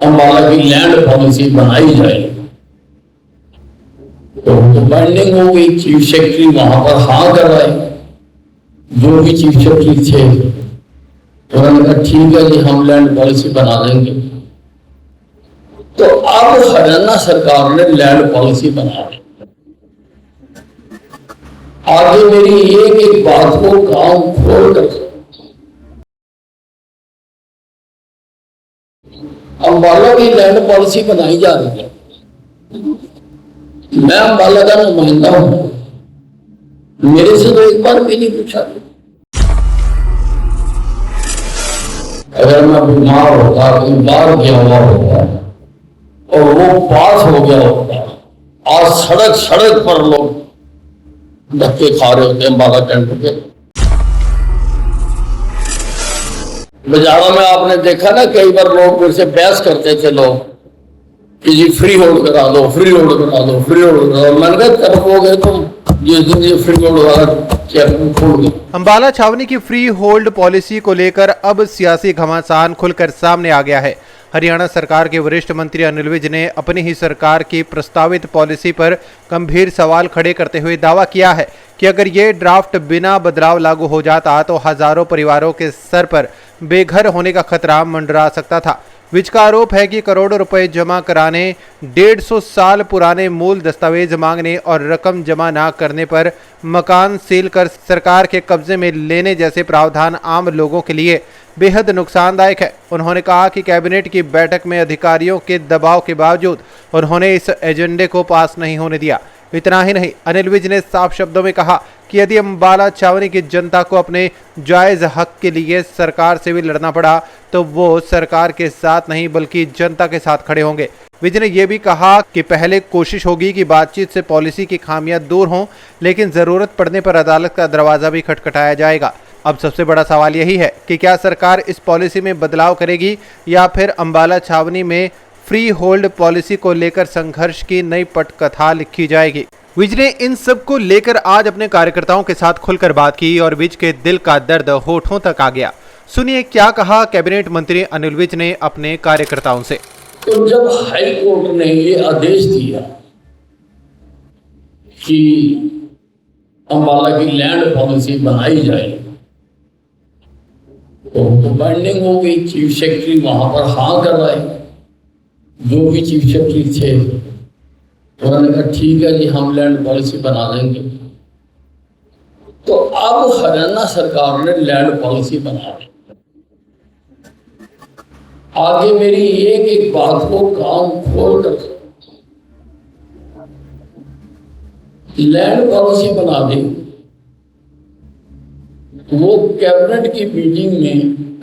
अम्बाला की land policy बनाई जाए। तो बाइंडिंग हो गई, चीफ सेक्रेटरी वहां पर हाँ कर रहे, जो भी चीफ सेक्रेटरी थे उन्होंने कहा ठीक है जी हम लैंड पॉलिसी बना देंगे। तो अब हरियाणा सरकार ने लैंड पॉलिसी बना दी। आगे मेरी एक एक बात को काम खोल कर अम्बाला की लैंड पॉलिसी बनाई जा रही है। मैं अम्बाला का नुमाइंदा हूं, मेरे से तो एक बार भी नहीं पूछा। अगर मैं बीमार होता, कहीं बाहर गया हुआ होता और वो पास हो गया होता, आज सड़क सड़क पर लोग धक्के खा रहे होते हैं अम्बाला कैंट के। बाजारों में आपने देखा ना, कई बार लोग मेरे से बहस करते थे लोग कि जी फ्री होल्ड करा दो, फ्री होल्ड करा दो, फ्री होल्ड करा दो। मैंने कहा कब हो गए तुम जिस दिन ये फ्री होल्ड वाला खोल गए। अम्बाला छावनी की फ्री होल्ड पॉलिसी को लेकर अब सियासी घमासान खुलकर सामने आ गया है। हरियाणा सरकार के वरिष्ठ मंत्री अनिल विज ने अपनी ही सरकार की प्रस्तावित पॉलिसी पर गंभीर सवाल खड़े करते हुए दावा किया है कि अगर ये ड्राफ्ट बिना बदलाव लागू हो जाता तो हजारों परिवारों के सर पर बेघर होने का खतरा मंडरा सकता था। विज का आरोप है कि करोड़ों रुपए जमा कराने, 150 साल पुराने मूल दस्तावेज मांगने और रकम जमा न करने पर मकान सील कर सरकार के कब्जे में लेने जैसे प्रावधान आम लोगों के लिए बेहद नुकसानदायक है। उन्होंने कहा कि कैबिनेट की बैठक में अधिकारियों के दबाव के बावजूद उन्होंने इस एजेंडे को पास नहीं होने दिया। इतना ही नहीं, अनिल विज ने साफ शब्दों में कहा कि यदि अम्बाला छावनी की जनता को अपने जायज हक के लिए सरकार से भी लड़ना पड़ा तो वो सरकार के साथ नहीं बल्कि जनता के साथ खड़े होंगे। विज ने यह भी कहा कि पहले कोशिश होगी कि बातचीत से पॉलिसी की खामियां दूर हों, लेकिन जरूरत पड़ने पर अदालत का दरवाजा भी खटखटाया जाएगा। अब सबसे बड़ा सवाल यही है कि क्या सरकार इस पॉलिसी में बदलाव करेगी या फिर अम्बाला छावनी में फ्री होल्ड पॉलिसी को लेकर संघर्ष की नई पटकथा लिखी जाएगी। विज ने इन सब को लेकर आज अपने कार्यकर्ताओं के साथ खुलकर बात की और विज के दिल का दर्द होठों तक आ गया। सुनिए क्या कहा कैबिनेट मंत्री अनिल विज ने अपने कार्यकर्ताओं से। तो जब हाई कोर्ट ने ये आदेश दिया कि अम्बाला की लैंड पॉलिसी बनाई जाए, तो बाइंडिंग हो गई, चीफ सेक्रेटरी वहां पर हाँ कर रहे, जो भी चीफ सेक्रेटरी थे उन्होंने कहा ठीक है जी हम लैंड पॉलिसी बना देंगे। तो अब हरियाणा सरकार ने लैंड पॉलिसी बना दी। आगे मेरी एक एक बात को काम खोल कर लैंड पॉलिसी बना दी। वो कैबिनेट की मीटिंग में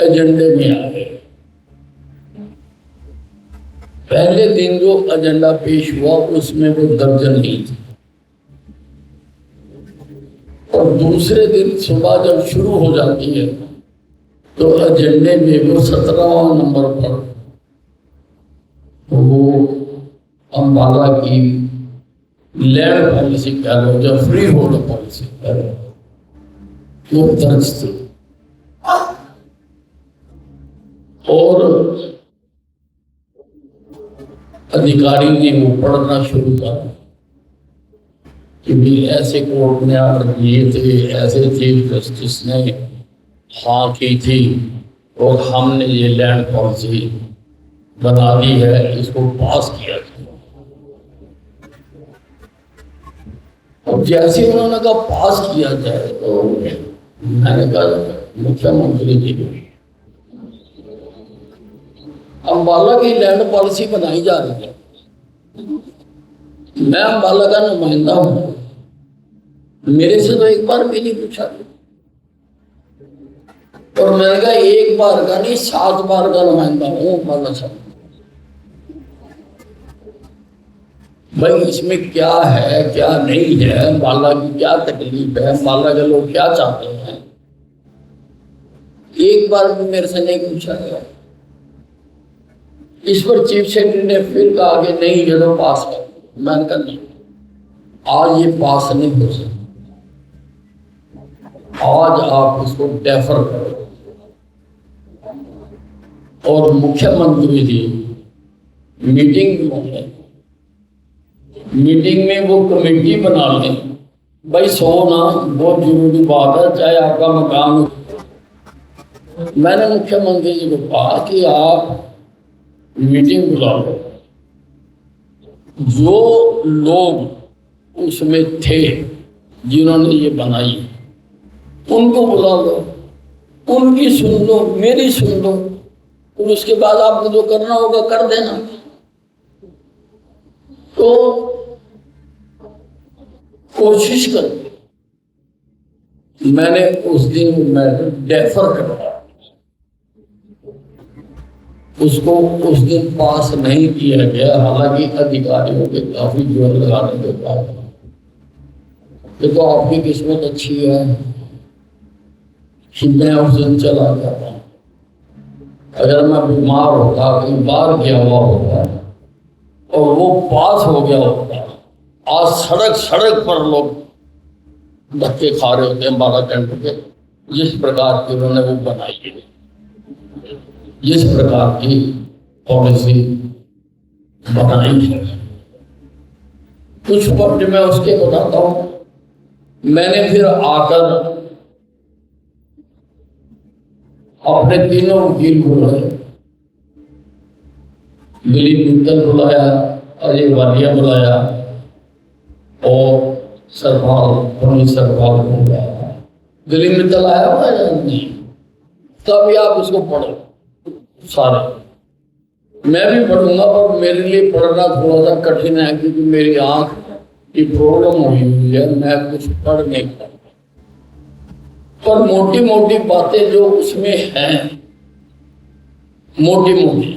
एजेंडे में आ गए। पहले दिन जो एजेंडा पेश हुआ उसमें वो दर्जन नहीं थी, और दूसरे दिन सुबह जब शुरू हो जाती है तो एजेंडे में वो 17वां नंबर पर वो अम्बाला की लैंड पॉलिसी कह लो या फ्री होल्ड पॉलिसी कह लो, वो दर्ज थी। और अधिकारी ने वो पढ़ना शुरू कर कि भी ऐसे कोर्ट ने ऑर्डर दिए थे, ऐसे चीफ जस्टिस ने हाँ की थी और हमने ये लैंड पॉलिसी बना दी है, इसको पास किया था। और जैसे उन्होंने कहा पास किया जाए तो मैंने कहा मुख्यमंत्री जी अम्बाला की लैंड पॉलिसी बनाई जा रही है, मैं अम्बाला का नुमाइंदा हूं, मेरे से तो एक बार भी नहीं पूछा। और मैंने कहा एक बार का नहीं 7 बार का नुमाइंदा हूं अम्बाला से। भाई इसमें क्या है क्या नहीं है, अम्बाला की क्या तकलीफ है, अम्बाला के लोग क्या चाहते हैं, एक बार भी मेरे से नहीं पूछा गया। इस पर चीफ सेक्रेटरी ने फिर कहा कि नहीं ये तो पास कर। मैंने कहा नहीं, आज ये पास नहीं हो सकता, आज आप इसको डेफर करो। और मुख्यमंत्री जी मीटिंग बुलाएं, मीटिंग में वो कमेटी बना लें। भाई सोना बहुत जरूरी बात है, चाहे आपका मकान। मैंने मुख्यमंत्री जी को कहा कि आप मीटिंग बुला लो, जो लोग उसमें थे जिन्होंने ये बनाई उनको बुला लो, उनकी सुन लो, मेरी सुन लो, और उसके बाद आपको जो करना होगा कर देना। तो कोशिश कर, मैंने उस दिन मैटर डेफर करवाया, उसको उस दिन पास नहीं किया गया। हालांकि अधिकारियों के काफी जोर लगाने के बाद देखो आपकी किस्मत अच्छी है कि मैं उस दिन चला जाता। अगर मैं बीमार होता, कई बार गया हुआ होता और वो पास हो गया होता, आज सड़क सड़क पर लोग धक्के खा रहे होते हैं 12 घंटे के। जिस प्रकार की उन्होंने वो बनाई है, जिस प्रकार की पॉलिसी बनाई है, कुछ वक्त मैं उसके बताता हूं। मैंने फिर आकर अपने तीनों वकील बुलाए, दिलीप मित्तल बुलाया, अजय वालिया बुलाया और सरपाल सरपाल को बुलाया। दिलीप मित्तल आया हुआ है नहीं, तभी आप उसको पढ़ो सारे। मैं भी पढ़ूंगा पर मेरे लिए पढ़ना थोड़ा सा कठिन है क्योंकि मेरी आंख की प्रॉब्लम हुई है, मैं कुछ पढ़ नहीं पाता। पर मोटी मोटी बातें जो उसमें हैं, मोटी मोटी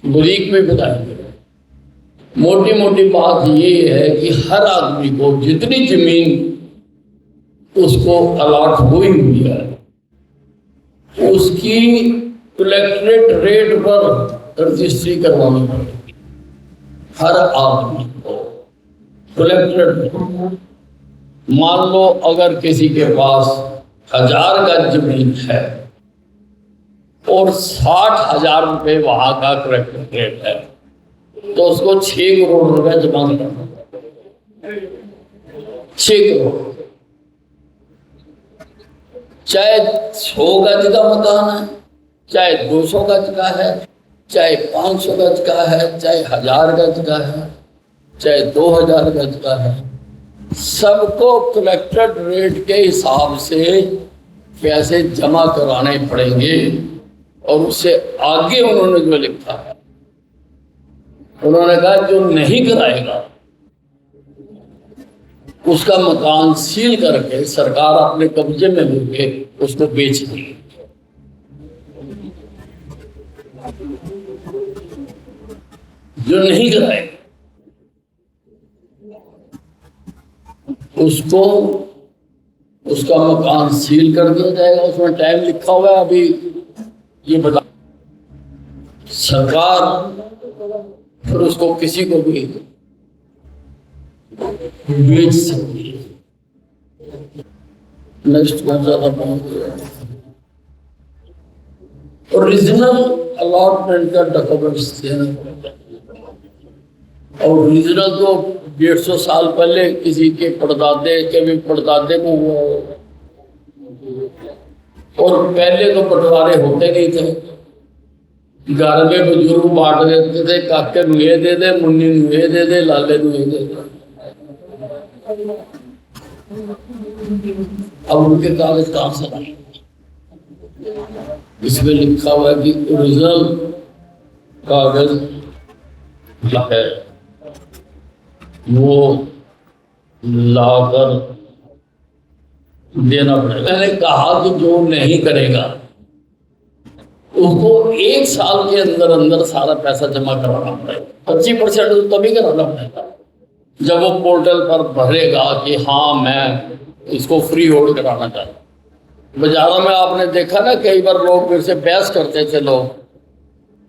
बारीक में बताएंगे। मोटी मोटी बात ये है कि हर आदमी को जितनी जमीन उसको अलॉट हुई है उसकी कलेक्ट्रेट रेट पर रजिस्ट्री करवानी पड़ेगी। हर आदमी को कलेक्ट्रेट, मान लो अगर किसी के पास 1000 गज जमीन है और 60,000 रुपए वहां का कलेक्ट्रेट रेट है, तो उसको 6 करोड़ रुपए जमा करना पड़ेगा। 6 करोड़, चाहे 100 गज का मकान है, चाहे 200 गज का है, चाहे 500 गज का है, चाहे 1000 गज का है, चाहे 2000 गज का है, सबको कलेक्टेड रेट के हिसाब से पैसे जमा कराने पड़ेंगे। और उससे आगे उन्होंने जो लिखा है, उन्होंने कहा जो नहीं कराएगा उसका मकान सील करके सरकार अपने कब्जे में लेके उसको बेच देगी। जो नहीं कराएगा उसको उसका मकान सील कर दिया जाएगा। उसमें टाइम लिखा हुआ है, अभी ये बता सरकार फिर उसको किसी को भी बेच सकती है। नेक्स्ट कौन सा था? ओरिजिनल अलॉटमेंट का डॉक्यूमेंट्स देना पड़ता है। और ओरिजिनल तो 150 साल पहले किसी के परदादे के भी परदादे को हुआ। और पहले तो बंटवारे होते नहीं थे, घर में बुजुर्ग बांट देते थे, काके नुए दे दे, मुन्नी नुए दे दे, लाले नुए दे दे। अब उनके कागज कहां से आए? इसमें लिखा हुआ है कि ओरिजिनल कागज है वो लाकर देना पड़ेगा। मैंने कहा कि जो नहीं करेगा उसको 1 साल के अंदर अंदर सारा पैसा जमा कराना पड़ेगा। 25% तभी कराना पड़ेगा जब वो पोर्टल पर भरेगा कि हाँ मैं इसको फ्री होल्ड कराना चाहता हूँ। बाजारों में आपने देखा ना, कई बार लोग मेरे से बहस करते थे लोग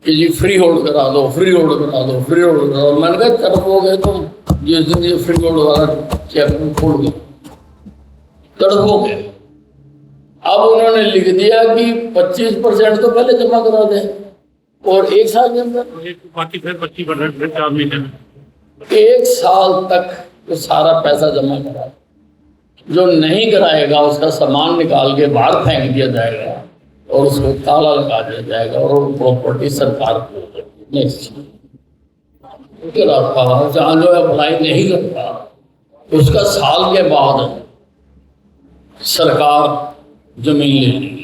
कि जी फ्री होल्ड करा दो, फ्री होल्ड करा दो, फ्री होल्ड करा दो। मैंने कहा तड़पोगे तुम, जिस दिन ये फ्री होल्ड वाला चैप्टर खोल गए तड़पोगे। अब उन्होंने लिख दिया कि 25% तो पहले जमा करा दें और 1 साल के अंदर बाकी फिर 25% 4 महीने 1 साल तक तो सारा पैसा जमा करा, जो नहीं कराएगा उसका सामान निकाल के बाहर फेंक दिया जाएगा और उसको ताला लगा दिया जाएगा और प्रॉपर्टी सरकार को नेक्स्ट जहाँ जो अप्लाई नहीं करता उसका साल के बाद सरकार जमीन ले लेगी।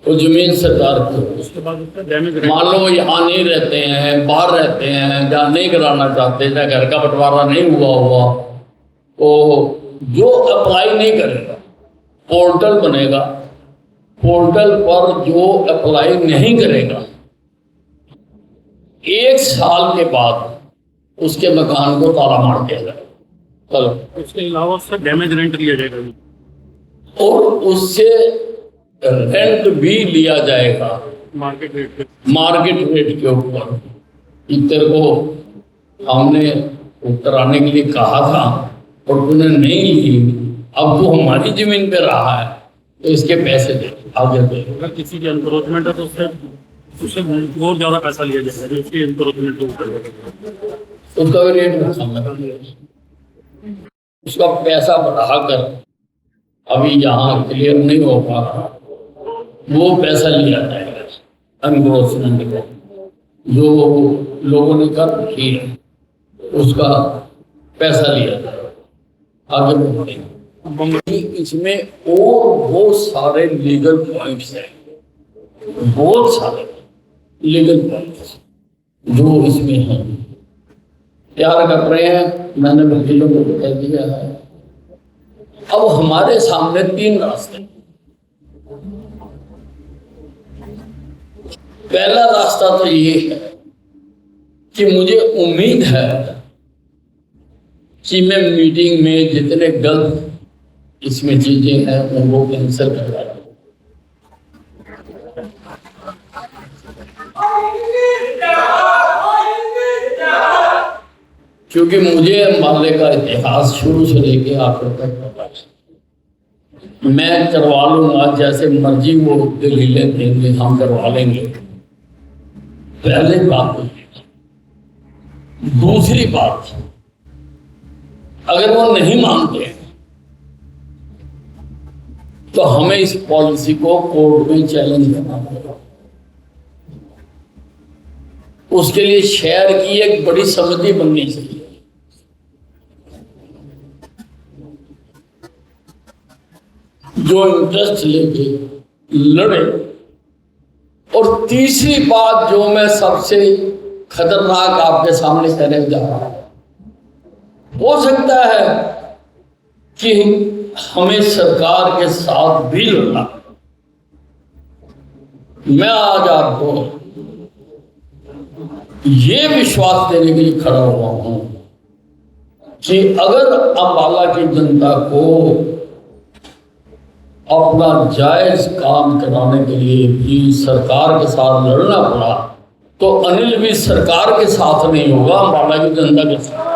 वो जमीन सरकार को, उसके बाद उसका डैमेज मान लो यहाँ नहीं रहते हैं, बाहर रहते हैं, जहाँ नहीं कराना चाहते, जहाँ घर का बंटवारा नहीं हुआ, तो जो अप्लाई नहीं करेगा पोर्टल बनेगा, पोर्टल पर जो अप्लाई नहीं करेगा 1 साल के बाद उसके मकान को ताला मार दिया जाएगा। चलो, उसके अलावा उससे डैमेज रेंट लिया जाएगा और उससे रेंट भी लिया जाएगा मार्केट रेट पे। मार्केट रेट के ऊपर। तेरे को हमने कराने के लिए कहा था और तूने नहीं ली, अब वो हमारी जमीन पे रहा है तो इसके पैसे दे, आगे दे। अगर किसी की एनक्रोचमेंट है तो उससे बहुत ज़्यादा पैसा लिया जाएगा जो उसकी एनक्रोचमेंट हो। उसका भी रेट रखा है, उसका पैसा बढ़ाकर अभी यहाँ क्लियर नहीं हो पा रहा, वो पैसा लिया जाएगा एनक्रोचमेंट का जो लोगों ने कर रखी है, उसका पैसा लिया जाएगा। आगे बढ़ेंगे। इसमें और बहुत सारे लीगल पॉइंट्स हैं, बहुत सारे लीगल पॉइंट्स जो इसमें हैं, तैयार कर रहे हैं। मैंने वकीलों को कह दिया है। अब हमारे सामने 3 रास्ते। पहला रास्ता तो ये है कि मुझे उम्मीद है कि मैं मीटिंग में जितने गलत इसमें चीजें हैं उनको कैंसिल करवा दूं, क्योंकि मुझे अम्बाले का इतिहास शुरू से लेके आखिर तक पता है। मैं करवा लूंगा जैसे मर्जी, वो दलीलें देंगे, हम करवा लेंगे। पहले बात तो ये। दूसरी बात, अगर वो नहीं मानते तो हमें इस पॉलिसी को कोर्ट में चैलेंज करना पड़ेगा। उसके लिए शहर की एक बड़ी समिति बननी चाहिए जो इंटरेस्ट लेके लड़े। और तीसरी बात जो मैं सबसे खतरनाक आपके सामने कहने जा रहा हूं, हो सकता है कि हमें सरकार के साथ भी लड़ना। मैं आज आपको ये विश्वास देने के लिए खड़ा हुआ हूं कि अगर अम्बाला की जनता को अपना जायज काम कराने के लिए भी सरकार के साथ लड़ना पड़ा तो अनिल भी सरकार के साथ नहीं होगा, अम्बाला की जनता के साथ।